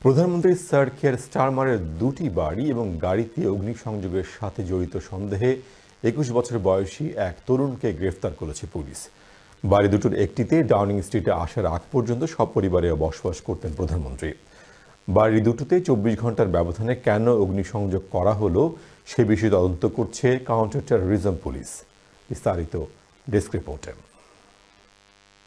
প্রধানমন্ত্রী স্যার কিয়ার স্টারমারের দুটি বাড়ি এবং গাড়িতে অগ্নিসংযোগের সাথে জড়িত সন্দেহে ২১ বছর বয়সী এক তরুণকে গ্রেফতার করেছে পুলিশ। বাড়ি দুটোর একটিতে ডাউনিং স্ট্রিটে আসার আগ পর্যন্ত সপরিবারে বসবাস করতেন প্রধানমন্ত্রী। বাড়ি দুটোতে ২৪ ঘন্টার ব্যবধানে কেন অগ্নিসংযোগ করা হলো সে বিষয়ে তদন্ত করছে কাউন্টার টেররিজম পুলিশ। বিস্তারিত ডেস্ক রিপোর্টে।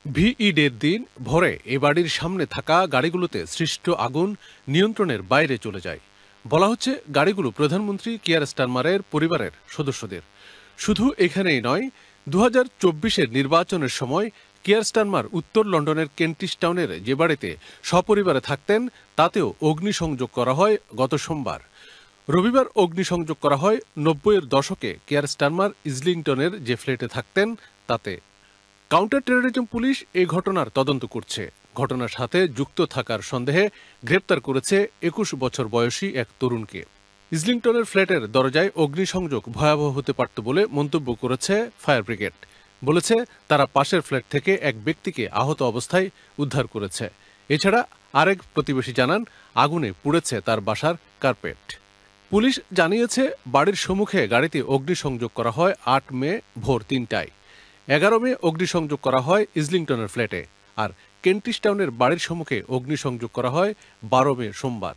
ভিই ডের দিন ভোরে এ বাড়ির সামনে থাকা গাড়িগুলোতে সৃষ্ট আগুন নিয়ন্ত্রণের বাইরে চলে যায়। বলা হচ্ছে গাড়িগুলো প্রধানমন্ত্রী কিয়ার স্টারমারের পরিবারের সদস্যদের। শুধু এখানেই নয়, ২০২৪-এর নির্বাচনের সময় কিয়ার স্টারমার উত্তর লন্ডনের কেন্টিশ টাউনের যে বাড়িতে সপরিবারে থাকতেন তাতেও অগ্নিসংযোগ করা হয় গত সোমবার। রবিবার অগ্নিসংযোগ করা হয় ৯০-এর দশকে কিয়ার স্টারমার ইজলিংটনের যে ফ্ল্যাটে থাকতেন তাতে। কাউন্টার টেররিজম পুলিশ এই ঘটনার তদন্ত করছে। ঘটনার সাথে যুক্ত থাকার সন্দেহে গ্রেপ্তার করেছে ২১ বছর বয়সী এক তরুণকে। ইজলিংটনের ফ্ল্যাটের দরজায় অগ্নিসংযোগ ভয়াবহ হতে পারত বলে মন্তব্য করেছে ফায়ার ব্রিগেড। বলেছে তারা পাশের ফ্ল্যাট থেকে এক ব্যক্তিকে আহত অবস্থায় উদ্ধার করেছে। এছাড়া আরেক প্রতিবেশী জানান আগুনে পুড়েছে তার বাসার কার্পেট। পুলিশ জানিয়েছে বাড়ির সম্মুখে গাড়িতে অগ্নিসংযোগ করা হয় ৮ মে ভোর ৩টায়। ১১ মে অগ্নিসংযোগ করা হয় ইজলিংটনের ফ্ল্যাটে, আর কেন্টিশ টাউনের বাড়ির সম্মুখে অগ্নিসংযোগ করা হয় ১২ মে সোমবার।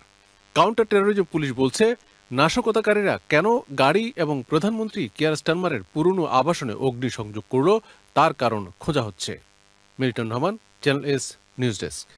কাউন্টার টেররিজম পুলিশ বলছে নাশকতাকারীরা কেন গাড়ি এবং প্রধানমন্ত্রী কিয়ার স্টারমারের পুরনো আবাসনে অগ্নিসংযোগ করল তার কারণ খোঁজা হচ্ছে। Milton Rahman, channel S news desk.